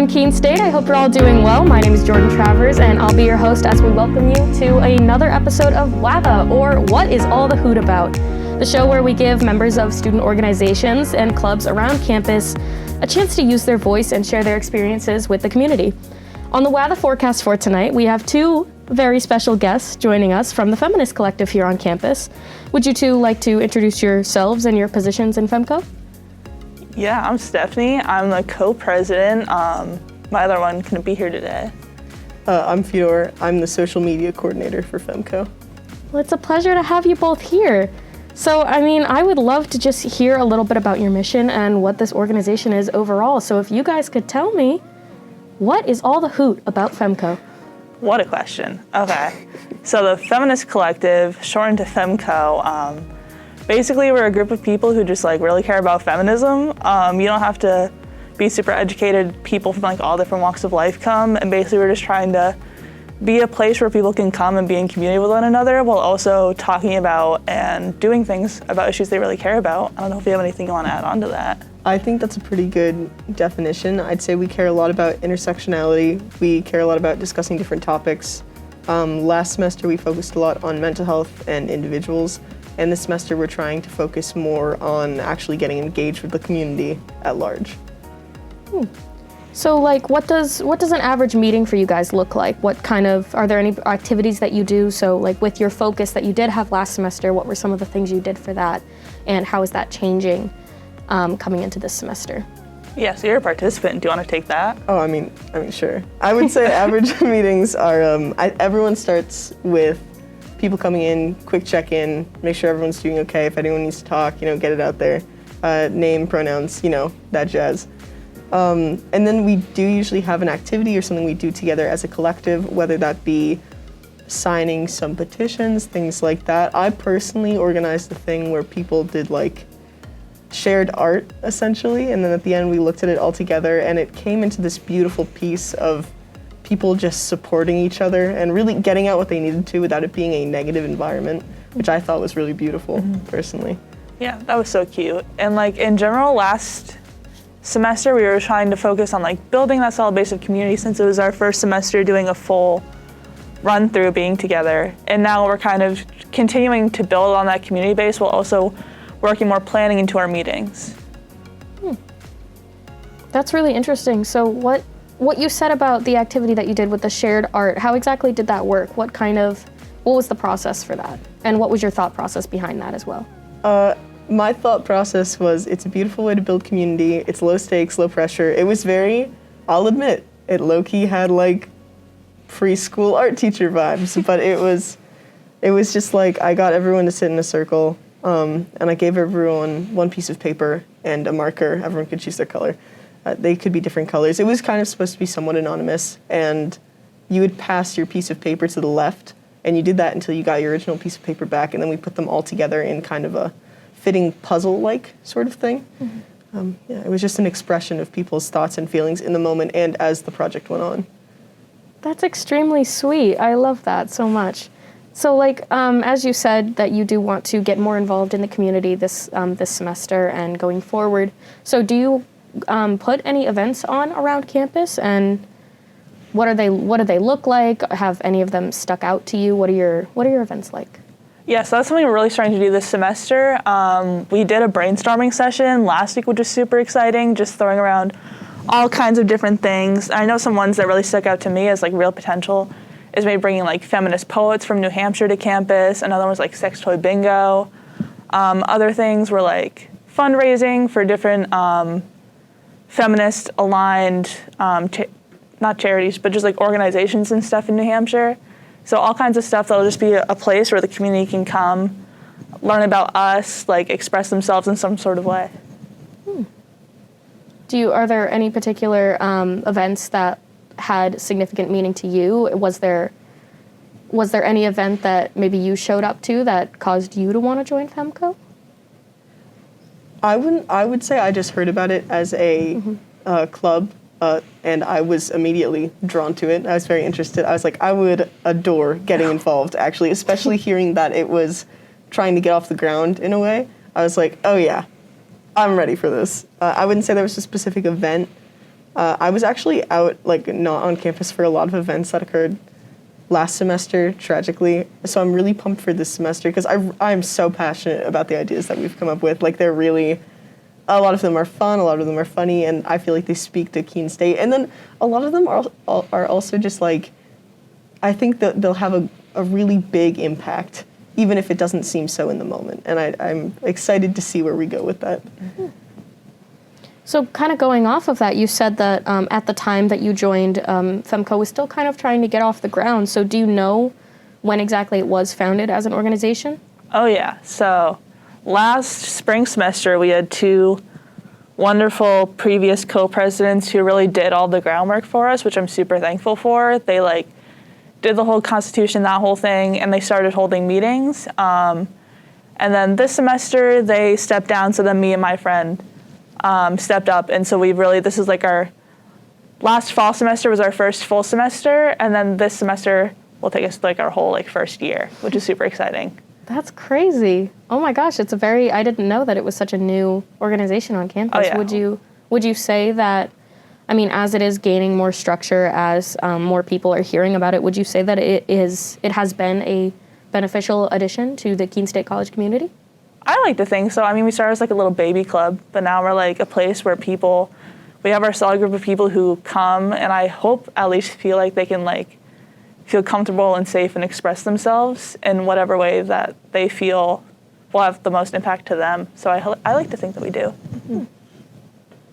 Keene State. I hope you're all doing well. My name is Jordan Travers, and I'll be your host as we welcome you to another episode of WAVA, or What is All The Hoot About? The show where we give members of student organizations and clubs around campus a chance to use their voice and share their experiences with the community. On the WAVA forecast for tonight, we have two very special guests joining us from the Feminist Collective here on campus. Would you two like to introduce yourselves and your positions in Femco? Yeah, I'm Stephanie. I'm the co-president. My other one couldn't be here today. I'm Fyodor. I'm the social media coordinator for Femco. Well, it's a pleasure to have you both here. So, I would love to just hear a little bit about your mission and what this organization is overall. So if you guys could tell me, what is all the hoot about Femco? What a question. Okay. So the Feminist Collective, shortened to Femco, basically we're a group of people who just really care about feminism. You don't have to be super educated. People from all different walks of life come, and basically we're just trying to be a place where people can come and be in community with one another while also talking about and doing things about issues they really care about. I don't know if you have anything you want to add on to that. I think that's a pretty good definition. I'd say we care a lot about intersectionality. We care a lot about discussing different topics. Last semester we focused a lot on mental health and individuals, and this semester we're trying to focus more on actually getting engaged with the community at large. So what does an average meeting for you guys look like? Are there any activities that you do? So with your focus that you did have last semester, what were some of the things you did for that? And how is that changing coming into this semester? Yeah, so you're a participant. Do you want to take that? Oh, sure. I would say average meetings are, everyone starts with people coming in, quick check-in, make sure everyone's doing okay. If anyone needs to talk, get it out there. Name, pronouns, that jazz. And then we do usually have an activity or something we do together as a collective, whether that be signing some petitions, things like that. I personally organized the thing where people did shared art, essentially, and then at the end we looked at it all together, and it came into this beautiful piece of people just supporting each other and really getting out what they needed to without it being a negative environment, which I thought was really beautiful, personally. Yeah, that was so cute. And in general, last semester we were trying to focus on building that solid base of community, since it was our first semester doing a full run through being together. And now we're kind of continuing to build on that community base while also working more planning into our meetings. That's really interesting. So what you said about the activity that you did with the shared art, how exactly did that work? What was the process for that? And what was your thought process behind that as well? My thought process was, it's a beautiful way to build community. It's low stakes, low pressure. It was I'll admit, it low-key had preschool art teacher vibes, but it was just I got everyone to sit in a circle, and I gave everyone one piece of paper and a marker. Everyone could choose their color. They could be different colors. It was kind of supposed to be somewhat anonymous, and you would pass your piece of paper to the left, and you did that until you got your original piece of paper back, and then we put them all together in kind of a fitting puzzle-like sort of thing. It was just an expression of people's thoughts and feelings in the moment and as the project went on. That's extremely sweet. I love that so much. So as you said that you do want to get more involved in the community this semester and going forward. So do you put any events on around campus, and what do they look like? Have any of them stuck out to you? What are your events like? Yeah, so that's something we're really starting to do this semester. We did a brainstorming session last week, which was super exciting, just throwing around all kinds of different things. I know some ones that really stuck out to me as real potential is maybe bringing feminist poets from New Hampshire to campus. Another one was sex toy bingo. Other things were fundraising for different feminist aligned, not charities, but just organizations and stuff in New Hampshire. So all kinds of stuff that'll just be a place where the community can come, learn about us, express themselves in some sort of way. Are there any particular events that had significant meaning to you? Was there any event that maybe you showed up to that caused you to want to join Femco? I would say I just heard about it as a club. And I was immediately drawn to it. I was very interested. I was I would adore getting involved, actually, especially hearing that it was trying to get off the ground in a way. I was oh yeah, I'm ready for this. I wouldn't say there was a specific event I was actually out, like, not on campus for a lot of events that occurred last semester, tragically. So I'm really pumped for this semester because I'm so passionate about the ideas that we've come up with. Like, they're really, a lot of them are fun, a lot of them are funny, and I feel like they speak to Keene State. And then a lot of them are also just, like, I think that they'll have a really big impact, even if it doesn't seem so in the moment. And I'm excited to see where we go with that. Mm-hmm. So kind of going off of that, you said that at the time that you joined, Femco was still kind of trying to get off the ground. So do you know when exactly it was founded as an organization? Oh, yeah. So last spring semester, we had 2 wonderful previous co-presidents who really did all the groundwork for us, which I'm super thankful for. They, like, did the whole constitution, that whole thing, and they started holding meetings. And then this semester, they stepped down, so then me and my friend stepped up, and so this is like our last fall semester was our first full semester, and then this semester will take us to, like, our whole, like, first year, which is super exciting. That's crazy. Oh my gosh, I didn't know that it was such a new organization on campus. Oh, yeah. Would you say that, I mean, as it is gaining more structure, as more people are hearing about it, would you say that it has been a beneficial addition to the Keene State College community? I like to think so. I mean, we started as, like, a little baby club, but now we're, like, a place where we have our solid group of people who come, and I hope at least feel like they can, like, feel comfortable and safe and express themselves in whatever way that they feel will have the most impact to them. So I like to think that we do. Mm-hmm.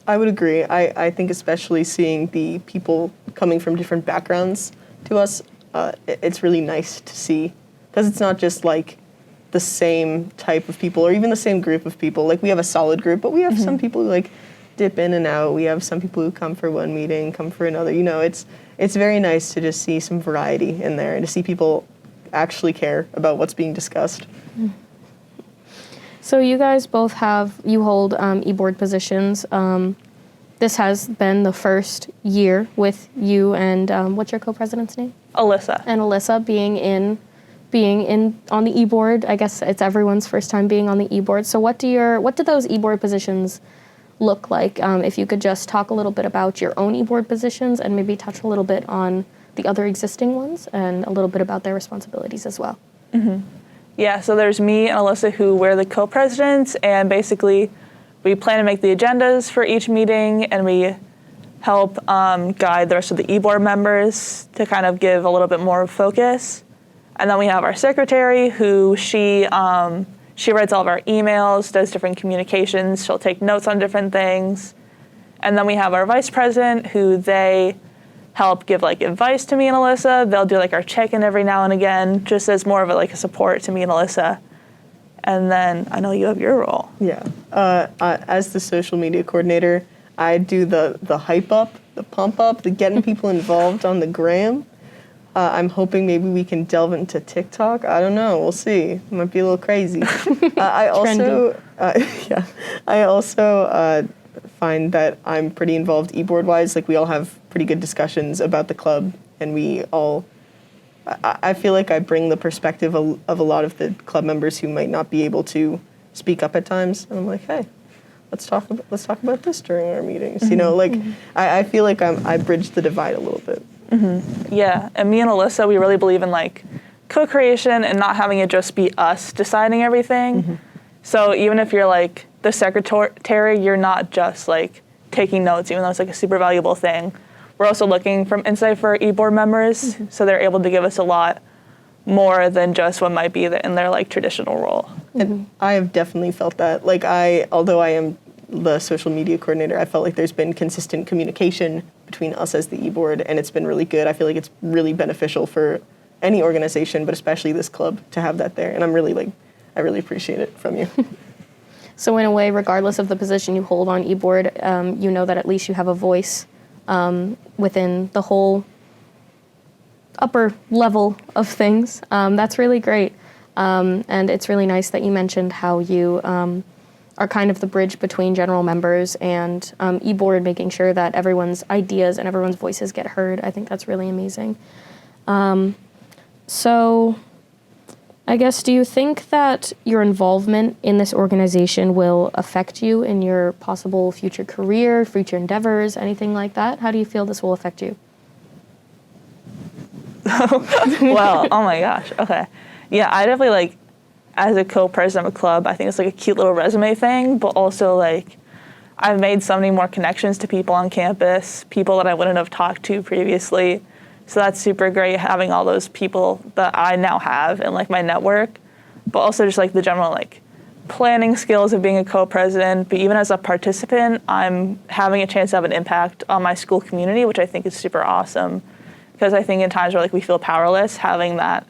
I would agree. I think especially seeing the people coming from different backgrounds to us, it's really nice to see, because it's not just, like, the same type of people or even the same group of people. Like, we have a solid group, but we have some people who, like, dip in and out. We have some people who come for one meeting, come for another. You know, it's very nice to just see some variety in there and to see people actually care about what's being discussed. So you guys both you hold EBoard positions. This has been the first year with you and what's your co-president's name? Alyssa. And Alyssa being in on the EBoard. I guess it's everyone's first time being on the EBoard. So what do those EBoard positions look like? If you could just talk a little bit about your own EBoard positions and maybe touch a little bit on the other existing ones and a little bit about their responsibilities as well. Mm-hmm. Yeah, so there's me and Alyssa who we're the co-presidents, and basically we plan to make the agendas for each meeting, and we help guide the rest of the EBoard members to kind of give a little bit more focus. And then we have our secretary who she writes all of our emails, does different communications. She'll take notes on different things. And then we have our vice president who they help give, like, advice to me and Alyssa. They'll do, like, our check-in every now and again, just as more of a support to me and Alyssa. And then I know you have your role. Yeah. As the social media coordinator, I do the hype up, the pump up, the getting people involved on the gram. I'm hoping maybe we can delve into TikTok. I don't know. We'll see. It might be a little crazy. I also find that I'm pretty involved EBoard-wise. Like, we all have pretty good discussions about the club, and I feel like I bring the perspective of a lot of the club members who might not be able to speak up at times. And I'm like, hey, let's talk about this during our meetings. Mm-hmm. You know, like, mm-hmm. I feel like I bridge the divide a little bit. Mm-hmm. Yeah, and me and Alyssa, we really believe in, like, co-creation and not having it just be us deciding everything. Mm-hmm. So even if you're, like, the secretary, you're not just, like, taking notes, even though it's, like, a super valuable thing. We're also looking from insight for our EBoard members, mm-hmm. so they're able to give us a lot more than just what might be in their, like, traditional role. And I have definitely felt that. Like, although I am the social media coordinator, I felt like there's been consistent communication between us as the EBoard, and it's been really good. I feel like it's really beneficial for any organization, but especially this club, to have that there. And I really appreciate it from you. So in a way, regardless of the position you hold on EBoard, you know that at least you have a voice within the whole upper level of things. That's really great. And it's really nice that you mentioned how you are kind of the bridge between general members and EBoard, making sure that everyone's ideas and everyone's voices get heard. I think that's really amazing. So I guess, do you think that your involvement in this organization will affect you in your possible future career, future endeavors, anything like that? How do you feel this will affect you? Well, oh my gosh, okay. Yeah, I definitely, like, as a co-president of a club, I think it's like a cute little resume thing, but also, like, I've made so many more connections to people on campus, people that I wouldn't have talked to previously. So that's super great, having all those people that I now have in, like, my network, but also just, like, the general, like, planning skills of being a co-president. But even as a participant, I'm having a chance to have an impact on my school community, which I think is super awesome. Because I think in times where, like, we feel powerless, having that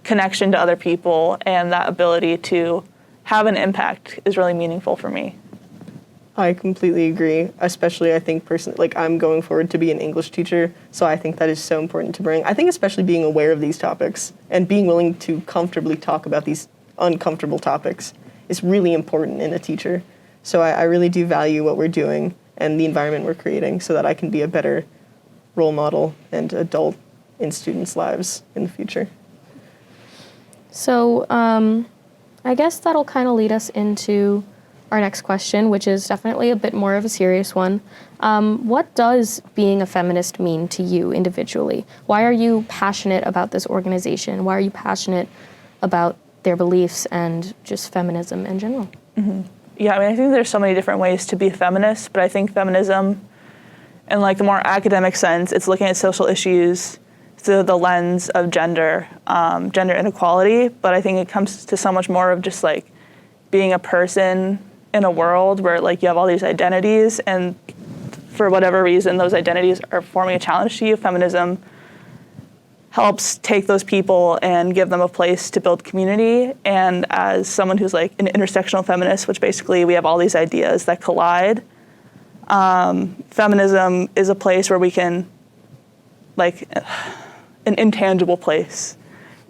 connection to other people and that ability to have an impact is really meaningful for me. I completely agree, especially I think personally, like, I'm going forward to be an English teacher, so I think that is so important to bring. I think especially being aware of these topics and being willing to comfortably talk about these uncomfortable topics is really important in a teacher. So I really do value what we're doing and the environment we're creating so that I can be a better role model and adult in students' lives in the future. So I guess that'll kind of lead us into our next question, which is definitely a bit more of a serious one. What does being a feminist mean to you individually? Why are you passionate about this organization? Why are you passionate about their beliefs and just feminism in general? Mm-hmm. Yeah, I mean, I think there's so many different ways to be a feminist, but I think feminism, in, like, the more academic sense, it's looking at social issues through the lens of gender inequality. But I think it comes to so much more of just, like, being a person in a world where, like, you have all these identities, and for whatever reason those identities are forming a challenge to you. Feminism helps take those people and give them a place to build community. And as someone who's, like, an intersectional feminist, which basically we have all these ideas that collide, feminism is a place where we can, like, an intangible place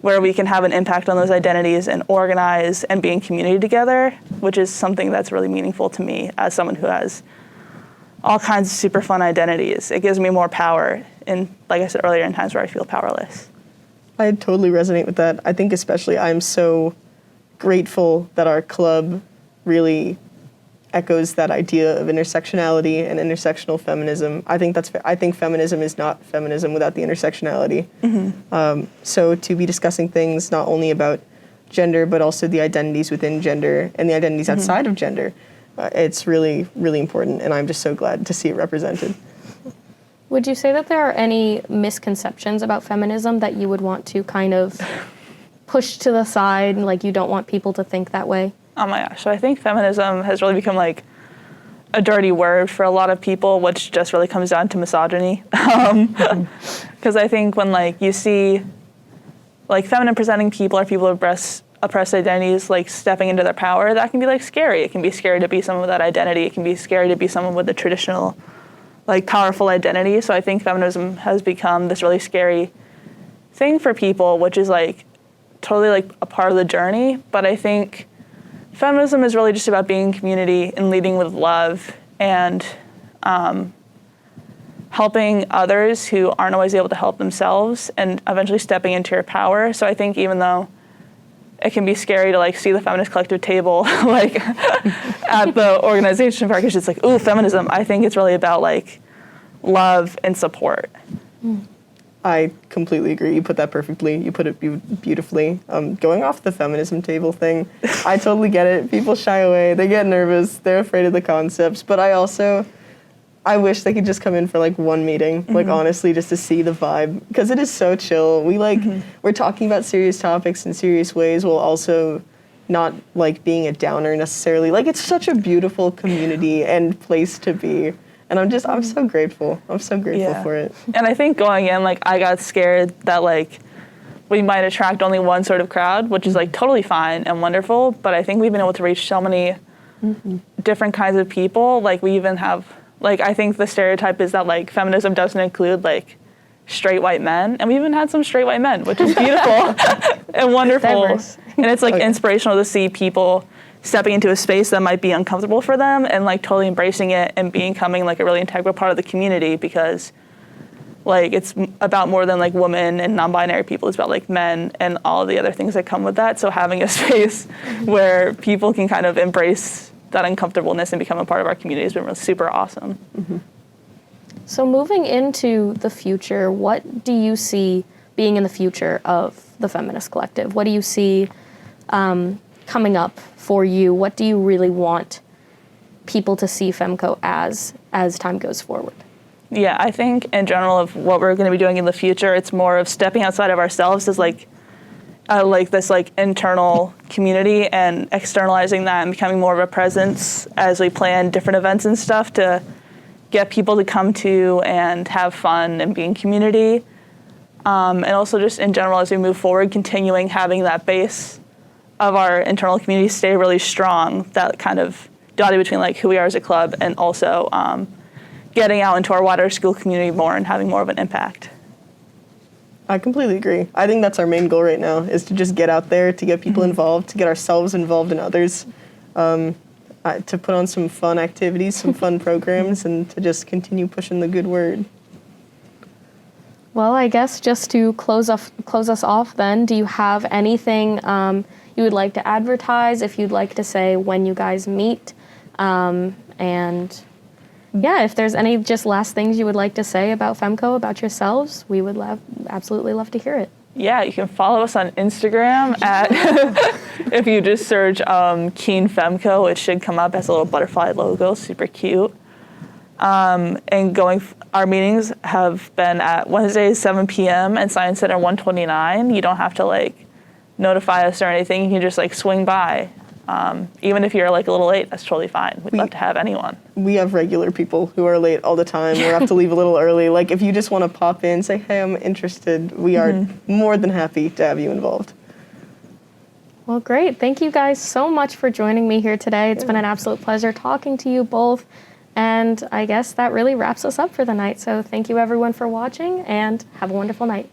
where we can have an impact on those identities and organize and be in community together, which is something that's really meaningful to me as someone who has all kinds of super fun identities. It gives me more power in, like I said earlier, in times where I feel powerless. I totally resonate with that. I think especially I'm so grateful that our club really echoes that idea of intersectionality and intersectional feminism. I think feminism is not feminism without the intersectionality. Mm-hmm. So to be discussing things not only about gender, but also the identities within gender and the identities mm-hmm. outside of gender, it's really, really important, and I'm just so glad to see it represented. Would you say that there are any misconceptions about feminism that you would want to kind of push to the side, like you don't want people to think that way? Oh my gosh, so I think feminism has really become, like, a dirty word for a lot of people, which just really comes down to misogyny. Because I think when, like, you see, like, feminine presenting people or people with oppressed identities, like, stepping into their power, that can be, like, scary. It can be scary to be someone with that identity. It can be scary to be someone with a traditional, like, powerful identity. So I think feminism has become this really scary thing for people, which is, like, totally, like, a part of the journey. But I think feminism is really just about being in community and leading with love and helping others who aren't always able to help themselves and eventually stepping into your power. So I think even though it can be scary to, like, see the Feminist Collective table, like, at the organization because it's like, ooh, feminism, I think it's really about, like, love and support. I completely agree. You put that perfectly. You put it beautifully. Going off the feminism table thing, I totally get it. People shy away. They get nervous. They're afraid of the concepts. But I wish they could just come in for, like, one meeting, mm-hmm. like, honestly, just to see the vibe. Because it is so chill. We're talking about serious topics in serious ways while also not, like, being a downer necessarily. Like, it's such a beautiful community and place to be. And I'm so grateful. I'm so grateful for it. And I think going in, like, I got scared that, like, we might attract only one sort of crowd, which is, like, totally fine and wonderful. But I think we've been able to reach so many mm-hmm. different kinds of people. Like, we even have, like, I think the stereotype is that, like, feminism doesn't include, like, straight white men. And we even had some straight white men, which is beautiful and wonderful. Diverse. And it's, like, inspirational to see people stepping into a space that might be uncomfortable for them and, like, totally embracing it and becoming, like, a really integral part of the community, because like it's about more than like women and non-binary people. It's about like men and all the other things that come with that. So having a space where people can kind of embrace that uncomfortableness and become a part of our community has been really super awesome. Mm-hmm. So moving into the future, what do you see being in the future of the Feminist Collective? What do you see coming up for you? What do you really want people to see Femco as time goes forward? Yeah, I think in general of what we're going to be doing in the future, it's more of stepping outside of ourselves as like this like internal community and externalizing that and becoming more of a presence as we plan different events and stuff to get people to come to and have fun and be in community. And also just in general, as we move forward, continuing having that base of our internal community stay really strong, that kind of dotted between like who we are as a club and also getting out into our wider school community more and having more of an impact. I completely agree. I think that's our main goal right now, is to just get out there, to get people involved, to get ourselves involved and others, to put on some fun activities, some fun programs, and to just continue pushing the good word. Well, I guess just to close us off then, do you have anything you would like to advertise, if you'd like to say when you guys meet, and yeah, if there's any just last things you would like to say about Femco, about yourselves, we would absolutely love to hear it. Yeah, you can follow us on Instagram at, if you just search Keen Femco, it should come up as a little butterfly logo, super cute. And our meetings have been at Wednesdays, 7 p.m. and Science Center 129. You don't have to like notify us or anything. You can just like swing by. Even if you're like a little late, that's totally fine. We'd love to have anyone. We have regular people who are late all the time or have to leave a little early. Like if you just want to pop in, say, hey, I'm interested, we are more than happy to have you involved. Well, great. Thank you guys so much for joining me here today. It's been an absolute pleasure talking to you both. And I guess that really wraps us up for the night. So thank you everyone for watching and have a wonderful night.